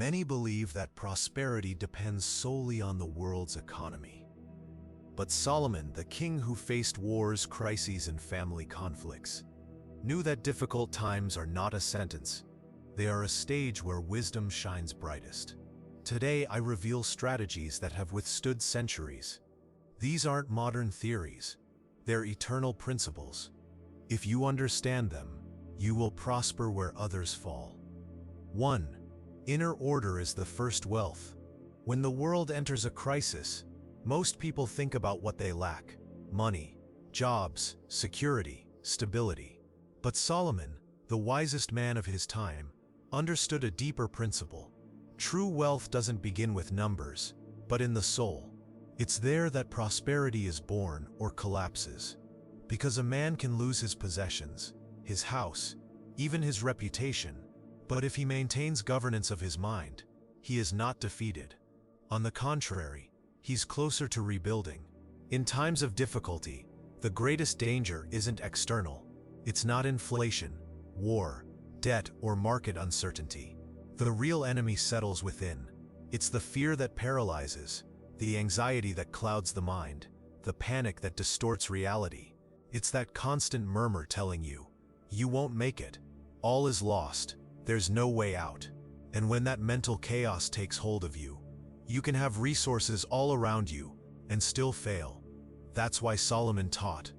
Many believe that prosperity depends solely on the world's economy. But Solomon, the king who faced wars, crises, and family conflicts, knew that difficult times are not a sentence. They are a stage where wisdom shines brightest. Today, I reveal strategies that have withstood centuries. These aren't modern theories. They're eternal principles. If you understand them, you will prosper where others fall. 1. Inner order is the first wealth. When the world enters a crisis, most people think about what they lack: money, jobs, security, stability. But Solomon, the wisest man of his time, understood a deeper principle. True wealth doesn't begin with numbers, but in the soul. It's there that prosperity is born or collapses. Because a man can lose his possessions, his house, even his reputation, but if he maintains governance of his mind, he is not defeated. On the contrary, he's closer to rebuilding. In times of difficulty, the greatest danger isn't external. It's not inflation, war, debt, or market uncertainty. The real enemy settles within. It's the fear that paralyzes, the anxiety that clouds the mind, the panic that distorts reality. It's that constant murmur telling you, you won't make it, all is lost, there's no way out. And when that mental chaos takes hold of you, you can have resources all around you and still fail. That's why Solomon taught,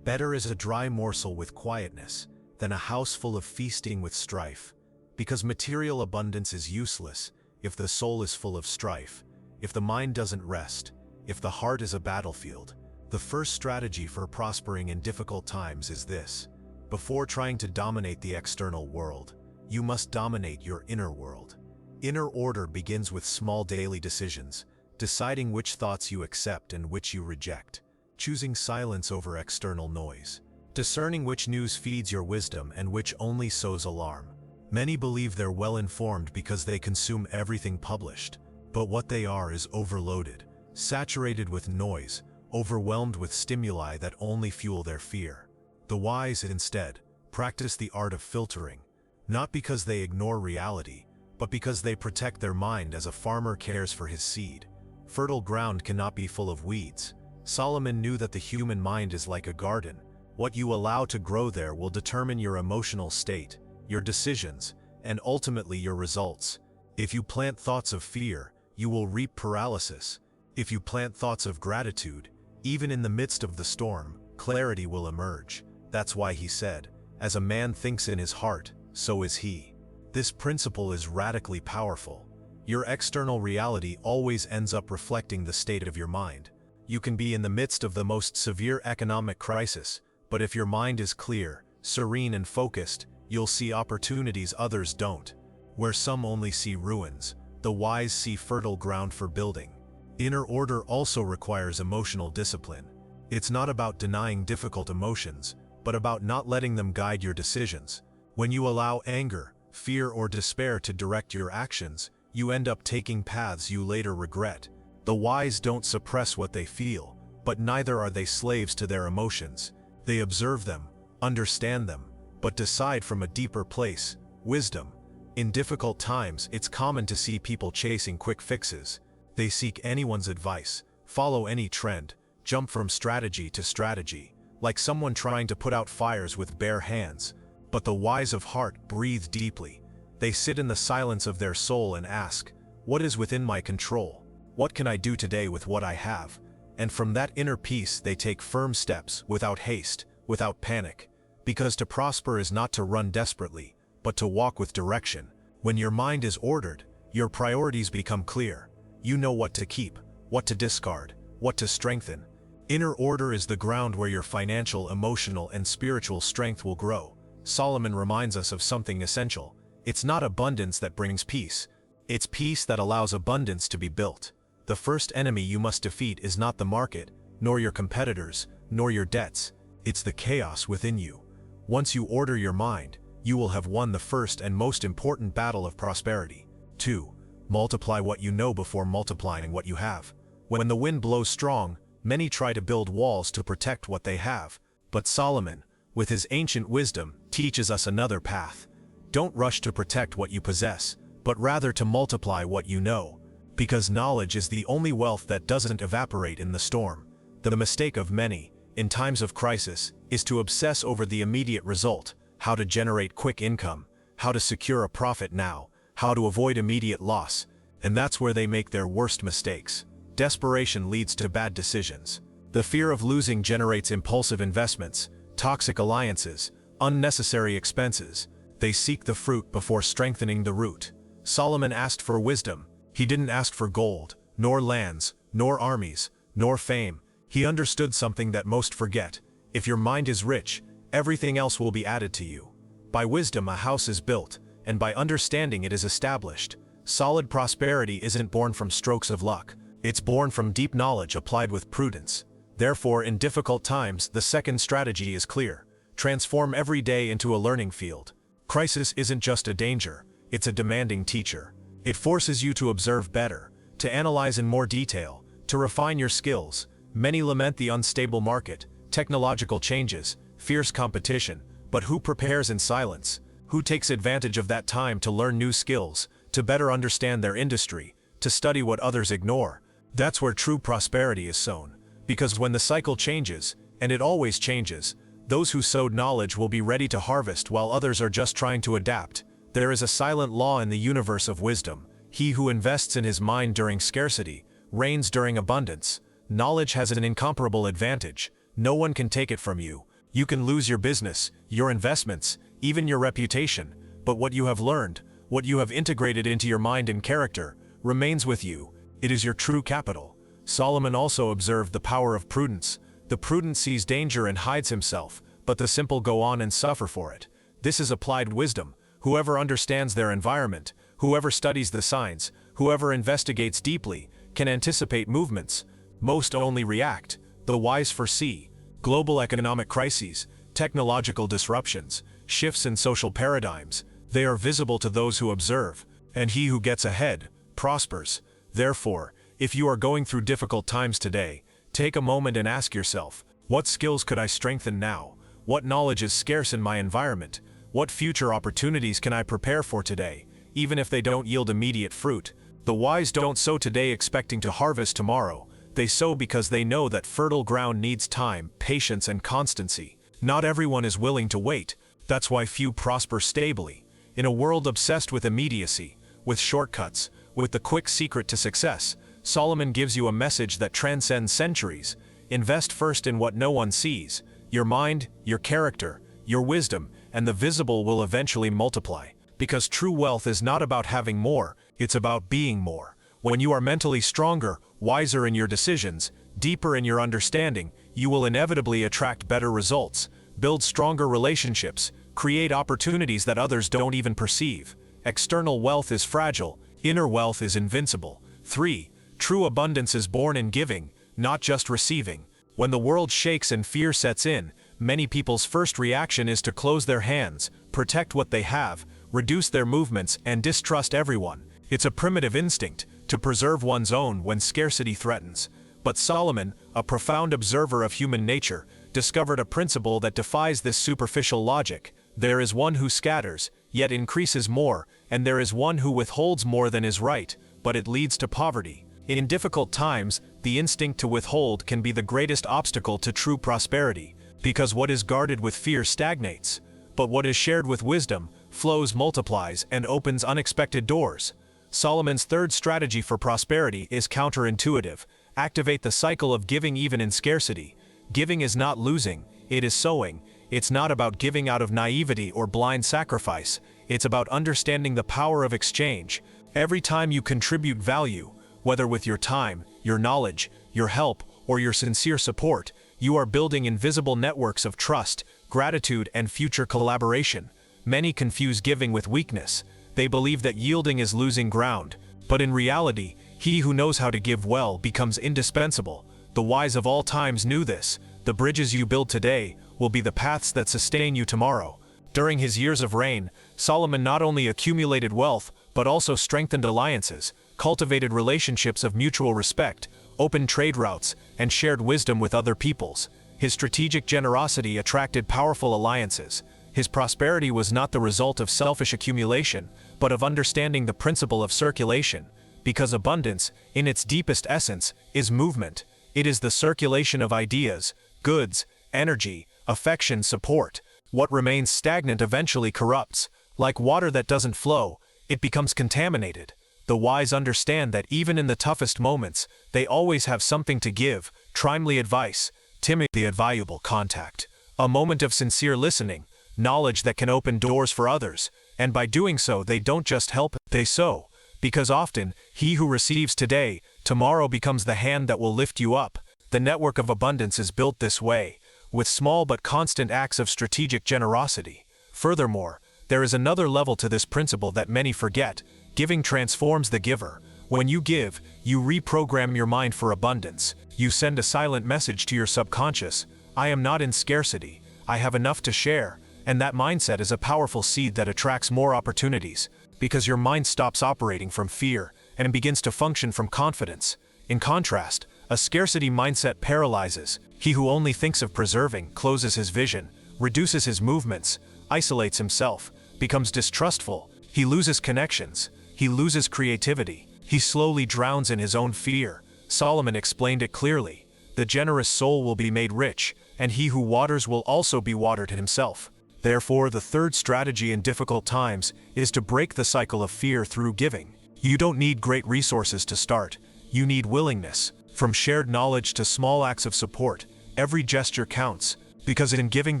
better is a dry morsel with quietness than a house full of feasting with strife. Because material abundance is useless if the soul is full of strife, if the mind doesn't rest, if the heart is a battlefield. The first strategy for prospering in difficult times is this: before trying to dominate the external world, you must dominate your inner world. Inner order begins with small daily decisions, deciding which thoughts you accept and which you reject, choosing silence over external noise, discerning which news feeds your wisdom and which only sows alarm. Many believe they're well-informed because they consume everything published, but what they are is overloaded, saturated with noise, overwhelmed with stimuli that only fuel their fear. The wise, instead, practice the art of filtering, not because they ignore reality, but because they protect their mind as a farmer cares for his seed. Fertile ground cannot be full of weeds. Solomon knew that the human mind is like a garden. What you allow to grow there will determine your emotional state, your decisions, and ultimately your results. If you plant thoughts of fear, you will reap paralysis. If you plant thoughts of gratitude, even in the midst of the storm, clarity will emerge. That's why he said, as a man thinks in his heart, so is he. This principle is radically powerful. Your external reality always ends up reflecting the state of your mind. You can be in the midst of the most severe economic crisis, but if your mind is clear, serene, and focused, you'll see opportunities others don't. Where some only see ruins, the wise see fertile ground for building. Inner order also requires emotional discipline. It's not about denying difficult emotions, but about not letting them guide your decisions. When you allow anger, fear, or despair to direct your actions, you end up taking paths you later regret. The wise don't suppress what they feel, but neither are they slaves to their emotions. They observe them, understand them, but decide from a deeper place, wisdom. In difficult times, it's common to see people chasing quick fixes. They seek anyone's advice, follow any trend, jump from strategy to strategy, like someone trying to put out fires with bare hands. But the wise of heart breathe deeply. They sit in the silence of their soul and ask, what is within my control? What can I do today with what I have? And from that inner peace they take firm steps, without haste, without panic. Because to prosper is not to run desperately, but to walk with direction. When your mind is ordered, your priorities become clear. You know what to keep, what to discard, what to strengthen. Inner order is the ground where your financial, emotional, and spiritual strength will grow. Solomon reminds us of something essential. It's not abundance that brings peace. It's peace that allows abundance to be built. The first enemy you must defeat is not the market, nor your competitors, nor your debts. It's the chaos within you. Once you order your mind, you will have won the first and most important battle of prosperity. 2. Multiply what you know before multiplying what you have. When the wind blows strong, many try to build walls to protect what they have. But Solomon, with his ancient wisdom, teaches us another path. Don't rush to protect what you possess, but rather to multiply what you know, because knowledge is the only wealth that doesn't evaporate in the storm. The mistake of many, in times of crisis, is to obsess over the immediate result, how to generate quick income, how to secure a profit now, how to avoid immediate loss, and that's where they make their worst mistakes. Desperation leads to bad decisions. The fear of losing generates impulsive investments, toxic alliances, unnecessary expenses. They seek the fruit before strengthening the root. Solomon asked for wisdom. He didn't ask for gold, nor lands, nor armies, nor fame. He understood something that most forget. If your mind is rich, everything else will be added to you. By wisdom a house is built, and by understanding it is established. Solid prosperity isn't born from strokes of luck. It's born from deep knowledge applied with prudence. Therefore, in difficult times, the second strategy is clear. Transform every day into a learning field. Crisis isn't just a danger, it's a demanding teacher. It forces you to observe better, to analyze in more detail, to refine your skills. Many lament the unstable market, technological changes, fierce competition, but who prepares in silence? Who takes advantage of that time to learn new skills, to better understand their industry, to study what others ignore? That's where true prosperity is sown. Because when the cycle changes, and it always changes, those who sowed knowledge will be ready to harvest while others are just trying to adapt. There is a silent law in the universe of wisdom. He who invests in his mind during scarcity, reigns during abundance. Knowledge has an incomparable advantage. No one can take it from you. You can lose your business, your investments, even your reputation, but what you have learned, what you have integrated into your mind and character, remains with you. It is your true capital. Solomon also observed the power of prudence. The prudent sees danger and hides himself, but the simple go on and suffer for it. This is applied wisdom. Whoever understands their environment, whoever studies the signs, whoever investigates deeply, can anticipate movements. Most only react. The wise foresee. Global economic crises, technological disruptions, shifts in social paradigms. They are visible to those who observe, and he who gets ahead prospers. Therefore, if you are going through difficult times today, take a moment and ask yourself, what skills could I strengthen now? What knowledge is scarce in my environment? What future opportunities can I prepare for today, even if they don't yield immediate fruit? The wise don't sow today expecting to harvest tomorrow. They sow because they know that fertile ground needs time, patience, and constancy. Not everyone is willing to wait. That's why few prosper stably. In a world obsessed with immediacy, with shortcuts, with the quick secret to success, Solomon gives you a message that transcends centuries. Invest first in what no one sees. Your mind, your character, your wisdom, and the visible will eventually multiply. Because true wealth is not about having more, it's about being more. When you are mentally stronger, wiser in your decisions, deeper in your understanding, you will inevitably attract better results, build stronger relationships, create opportunities that others don't even perceive. External wealth is fragile, inner wealth is invincible. 3. True abundance is born in giving, not just receiving. When the world shakes and fear sets in, many people's first reaction is to close their hands, protect what they have, reduce their movements, and distrust everyone. It's a primitive instinct, to preserve one's own when scarcity threatens. But Solomon, a profound observer of human nature, discovered a principle that defies this superficial logic. There is one who scatters, yet increases more, and there is one who withholds more than is right, but it leads to poverty. In difficult times, the instinct to withhold can be the greatest obstacle to true prosperity, because what is guarded with fear stagnates, but what is shared with wisdom flows, multiplies, and opens unexpected doors. Solomon's third strategy for prosperity is counterintuitive. Activate the cycle of giving even in scarcity. Giving is not losing, it is sowing. It's not about giving out of naivety or blind sacrifice. It's about understanding the power of exchange. Every time you contribute value, whether with your time, your knowledge, your help, or your sincere support, you are building invisible networks of trust, gratitude, and future collaboration. Many confuse giving with weakness. They believe that yielding is losing ground, but in reality, he who knows how to give well becomes indispensable. The wise of all times knew this. The bridges you build today will be the paths that sustain you tomorrow. During his years of reign, Solomon not only accumulated wealth, but also strengthened alliances, cultivated relationships of mutual respect, opened trade routes, and shared wisdom with other peoples. His strategic generosity attracted powerful alliances. His prosperity was not the result of selfish accumulation, but of understanding the principle of circulation, because abundance, in its deepest essence, is movement. It is the circulation of ideas, goods, energy, affection, support. What remains stagnant eventually corrupts. Like water that doesn't flow, it becomes contaminated. The wise understand that even in the toughest moments, they always have something to give. Timely advice, the invaluable contact. A moment of sincere listening, knowledge that can open doors for others, and by doing so they don't just help, they sow. Because often, he who receives today, tomorrow becomes the hand that will lift you up. The network of abundance is built this way, with small but constant acts of strategic generosity. Furthermore, there is another level to this principle that many forget. Giving transforms the giver. When you give, you reprogram your mind for abundance. You send a silent message to your subconscious: I am not in scarcity, I have enough to share. And that mindset is a powerful seed that attracts more opportunities, because your mind stops operating from fear and begins to function from confidence. In contrast, a scarcity mindset paralyzes. He who only thinks of preserving closes his vision, reduces his movements, isolates himself, becomes distrustful. He loses connections. He loses creativity. He slowly drowns in his own fear. Solomon explained it clearly. The generous soul will be made rich, and he who waters will also be watered himself. Therefore, the third strategy in difficult times is to break the cycle of fear through giving. You don't need great resources to start. You need willingness. From shared knowledge to small acts of support, every gesture counts, because in giving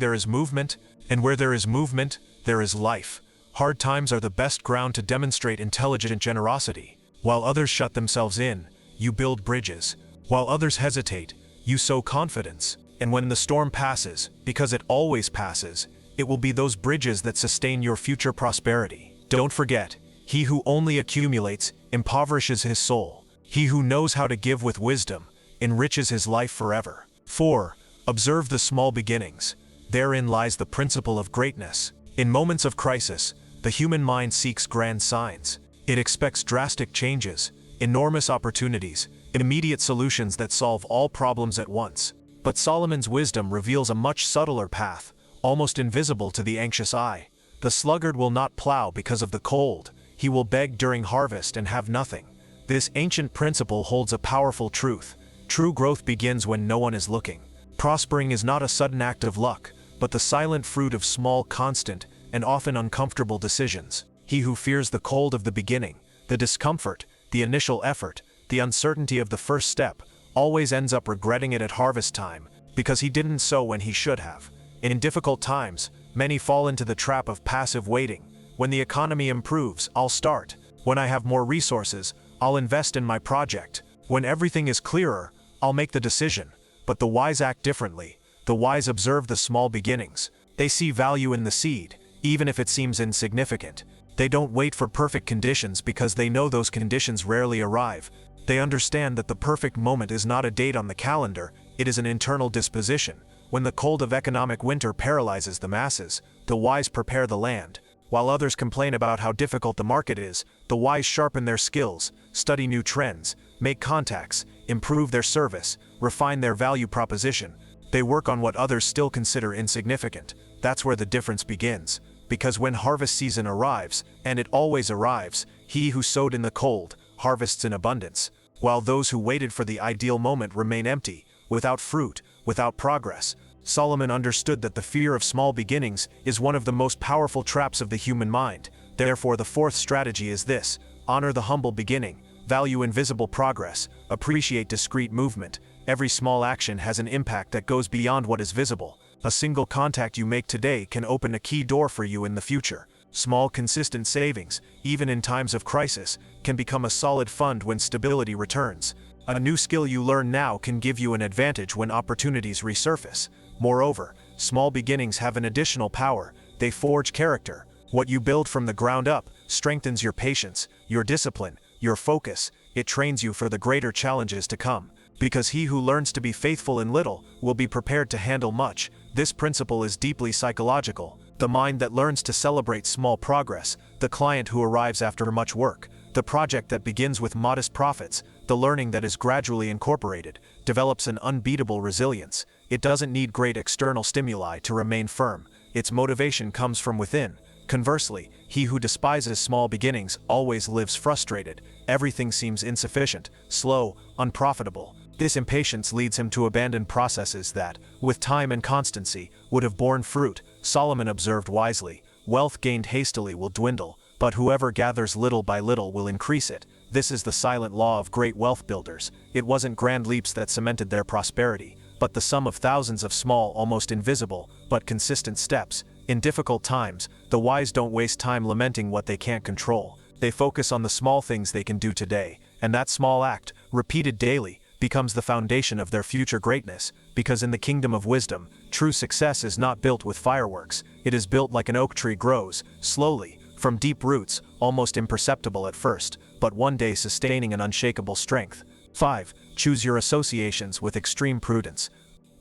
there is movement, and where there is movement, there is life. Hard times are the best ground to demonstrate intelligent generosity. While others shut themselves in, you build bridges. While others hesitate, you sow confidence. And when the storm passes, because it always passes, it will be those bridges that sustain your future prosperity. Don't forget, he who only accumulates impoverishes his soul. He who knows how to give with wisdom enriches his life forever. 4. Observe the small beginnings. Therein lies the principle of greatness. In moments of crisis, the human mind seeks grand signs. It expects drastic changes, enormous opportunities, immediate solutions that solve all problems at once. But Solomon's wisdom reveals a much subtler path, almost invisible to the anxious eye. The sluggard will not plow because of the cold. He will beg during harvest and have nothing. This ancient principle holds a powerful truth. True growth begins when no one is looking. Prospering is not a sudden act of luck, but the silent fruit of small, constant, and often uncomfortable decisions. He who fears the cold of the beginning, the discomfort, the initial effort, the uncertainty of the first step, always ends up regretting it at harvest time, because he didn't sow when he should have. In difficult times, many fall into the trap of passive waiting. When the economy improves, I'll start. When I have more resources, I'll invest in my project. When everything is clearer, I'll make the decision. But the wise act differently. The wise observe the small beginnings. They see value in the seed, even if it seems insignificant. They don't wait for perfect conditions because they know those conditions rarely arrive. They understand that the perfect moment is not a date on the calendar, it is an internal disposition. When the cold of economic winter paralyzes the masses, the wise prepare the land. While others complain about how difficult the market is, the wise sharpen their skills, study new trends, make contacts, improve their service, refine their value proposition. They work on what others still consider insignificant. That's where the difference begins. Because when harvest season arrives, and it always arrives, he who sowed in the cold harvests in abundance, while those who waited for the ideal moment remain empty, without fruit, without progress. Solomon understood that the fear of small beginnings is one of the most powerful traps of the human mind. Therefore, the fourth strategy is this: honor the humble beginning, value invisible progress, appreciate discrete movement. Every small action has an impact that goes beyond what is visible. A single contact you make today can open a key door for you in the future. Small, consistent savings, even in times of crisis, can become a solid fund when stability returns. A new skill you learn now can give you an advantage when opportunities resurface. Moreover, small beginnings have an additional power. They forge character. What you build from the ground up strengthens your patience, your discipline, your focus. It trains you for the greater challenges to come. Because he who learns to be faithful in little will be prepared to handle much. This principle is deeply psychological. The mind that learns to celebrate small progress, the client who arrives after much work, the project that begins with modest profits, the learning that is gradually incorporated, develops an unbeatable resilience. It doesn't need great external stimuli to remain firm. its motivation comes from within. Conversely, he who despises small beginnings always lives frustrated. Everything seems insufficient, slow, unprofitable. This impatience leads him to abandon processes that, with time and constancy, would have borne fruit. Solomon observed wisely, "Wealth gained hastily will dwindle, but whoever gathers little by little will increase it." This is the silent law of great wealth builders. It wasn't grand leaps that cemented their prosperity, but the sum of thousands of small, almost invisible, but consistent steps. In difficult times, the wise don't waste time lamenting what they can't control. They focus on the small things they can do today, and that small act, repeated daily, becomes the foundation of their future greatness. Because in the kingdom of wisdom, true success is not built with fireworks. It is built like an oak tree grows, slowly, from deep roots, almost imperceptible at first, but one day sustaining an unshakable strength. 5. Choose your associations with extreme prudence.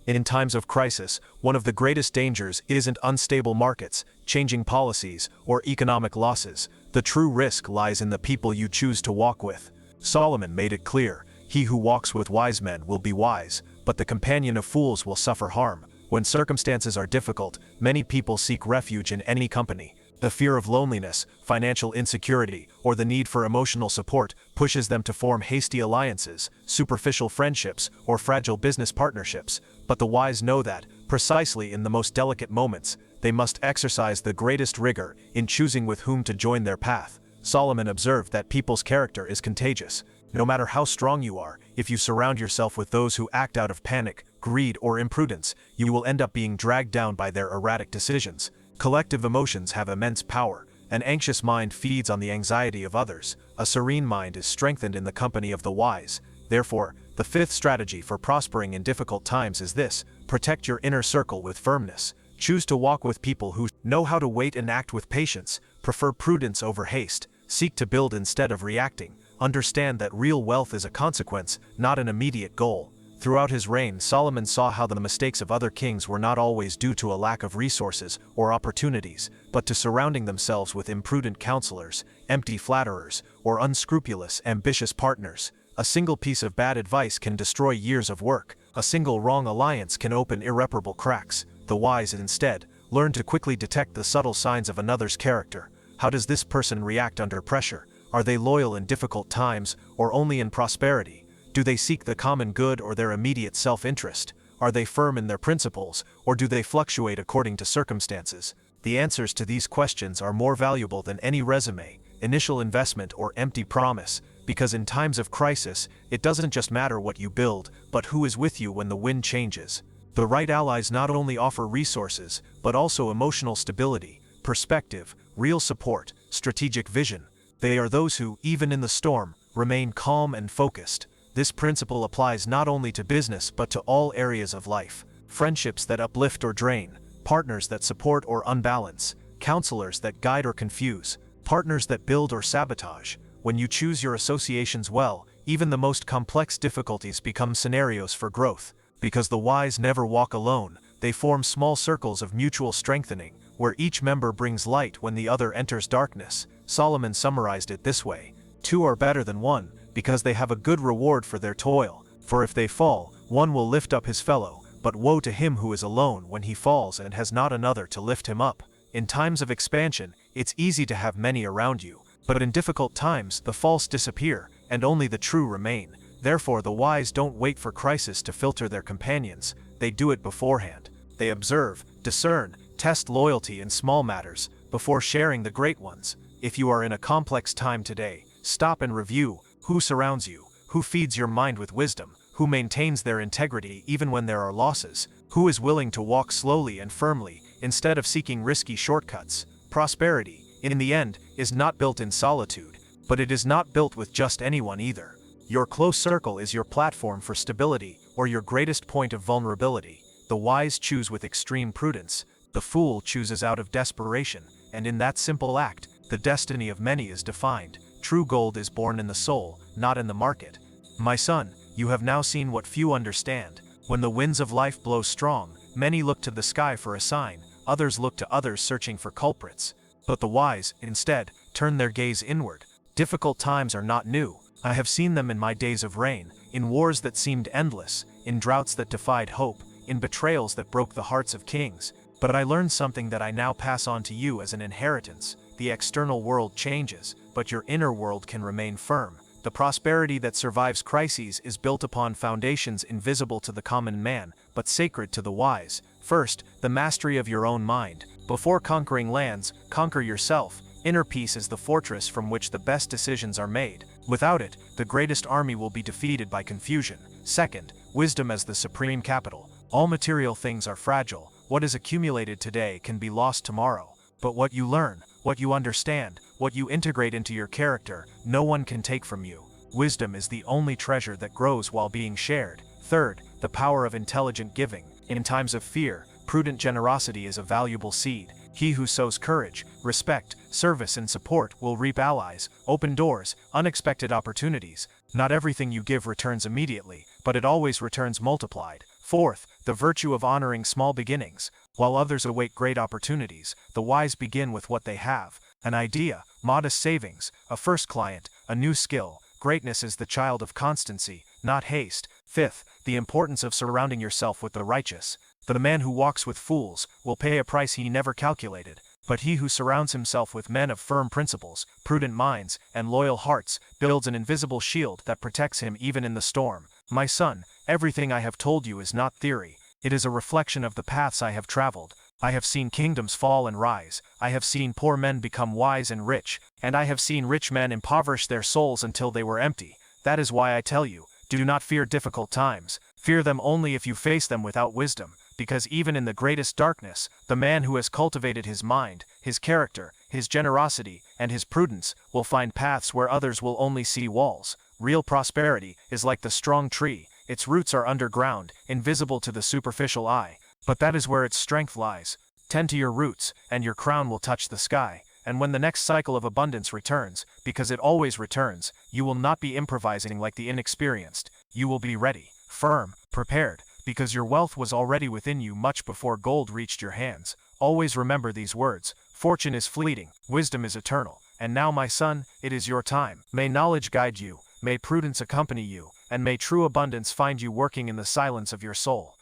In times of crisis, one of the greatest dangers isn't unstable markets, changing policies, or economic losses. The true risk lies in the people you choose to walk with. Solomon made it clear, "He who walks with wise men will be wise, but the companion of fools will suffer harm." When circumstances are difficult, many people seek refuge in any company. The fear of loneliness, financial insecurity, or the need for emotional support pushes them to form hasty alliances, superficial friendships, or fragile business partnerships. But the wise know that, precisely in the most delicate moments, they must exercise the greatest rigor in choosing with whom to join their path. Solomon observed that people's character is contagious. No matter how strong you are, if you surround yourself with those who act out of panic, greed, or imprudence, you will end up being dragged down by their erratic decisions. Collective emotions have immense power. An anxious mind feeds on the anxiety of others. A serene mind is strengthened in the company of the wise. Therefore, the fifth strategy for prospering in difficult times is this: protect your inner circle with firmness. Choose to walk with people who know how to wait and act with patience, prefer prudence over haste, seek to build instead of reacting. Understand that real wealth is a consequence, not an immediate goal. Throughout his reign, Solomon saw how the mistakes of other kings were not always due to a lack of resources or opportunities, but to surrounding themselves with imprudent counselors, empty flatterers, or unscrupulous, ambitious partners. A single piece of bad advice can destroy years of work. A single wrong alliance can open irreparable cracks. The wise, instead, learn to quickly detect the subtle signs of another's character. How does this person react under pressure? Are they loyal in difficult times, or only in prosperity? Do they seek the common good or their immediate self-interest? Are they firm in their principles, or do they fluctuate according to circumstances? The answers to these questions are more valuable than any resume, initial investment, or empty promise, because in times of crisis, it doesn't just matter what you build, but who is with you when the wind changes. The right allies not only offer resources, but also emotional stability, perspective, real support, strategic vision. They are those who, even in the storm, remain calm and focused. This principle applies not only to business but to all areas of life. Friendships that uplift or drain, partners that support or unbalance, counselors that guide or confuse, partners that build or sabotage. When you choose your associations well, even the most complex difficulties become scenarios for growth. Because the wise never walk alone, they form small circles of mutual strengthening, where each member brings light when the other enters darkness. Solomon summarized it this way: "Two are better than one, because they have a good reward for their toil. For if they fall, one will lift up his fellow, but woe to him who is alone when he falls and has not another to lift him up." In times of expansion, it's easy to have many around you, but in difficult times, the false disappear, and only the true remain. Therefore, the wise don't wait for crisis to filter their companions, they do it beforehand. They observe, discern, test loyalty in small matters, before sharing the great ones. If you are in a complex time today, stop and review: who surrounds you? Who feeds your mind with wisdom? Who maintains their integrity even when there are losses? Who is willing to walk slowly and firmly, instead of seeking risky shortcuts? Prosperity, in the end, is not built in solitude, but it is not built with just anyone either. Your close circle is your platform for stability, or your greatest point of vulnerability. The wise choose with extreme prudence, the fool chooses out of desperation, and in that simple act, the destiny of many is defined. True gold is born in the soul, not in the market. My son, you have now seen what few understand. When the winds of life blow strong, many look to the sky for a sign, others look to others searching for culprits. But the wise, instead, turn their gaze inward. Difficult times are not new. I have seen them in my days of reign, in wars that seemed endless, in droughts that defied hope, in betrayals that broke the hearts of kings. But I learned something that I now pass on to you as an inheritance. The external world changes, but your inner world can remain firm. The prosperity that survives crises is built upon foundations invisible to the common man, but sacred to the wise. First, the mastery of your own mind. Before conquering lands, conquer yourself. Inner peace is the fortress from which the best decisions are made. Without it, the greatest army will be defeated by confusion. Second, wisdom as the supreme capital. All material things are fragile. What is accumulated today can be lost tomorrow. But what you learn, what you understand, what you integrate into your character, no one can take from you. Wisdom is the only treasure that grows while being shared. Third, the power of intelligent giving. In times of fear, prudent generosity is a valuable seed. He who sows courage, respect, service and support will reap allies, open doors, unexpected opportunities. Not everything you give returns immediately, but it always returns multiplied. Fourth, the virtue of honoring small beginnings. While others await great opportunities, the wise begin with what they have. An idea, modest savings, a first client, a new skill. Greatness is the child of constancy, not haste. Fifth, the importance of surrounding yourself with the righteous. The man who walks with fools will pay a price he never calculated, but he who surrounds himself with men of firm principles, prudent minds, and loyal hearts builds an invisible shield that protects him even in the storm. My son, everything I have told you is not theory. It is a reflection of the paths I have traveled. I have seen kingdoms fall and rise. I have seen poor men become wise and rich, and I have seen rich men impoverish their souls until they were empty. That is why I tell you, do not fear difficult times. Fear them only if you face them without wisdom, because even in the greatest darkness, the man who has cultivated his mind, his character, his generosity, and his prudence will find paths where others will only see walls. Real prosperity is like the strong tree. Its roots are underground, invisible to the superficial eye, but that is where its strength lies. Tend to your roots, and your crown will touch the sky. And when the next cycle of abundance returns, because it always returns, you will not be improvising like the inexperienced. You will be ready, firm, prepared, because your wealth was already within you much before gold reached your hands. Always remember these words: fortune is fleeting, wisdom is eternal. And now, my son, it is your time. May knowledge guide you, may prudence accompany you, and may true abundance find you working in the silence of your soul.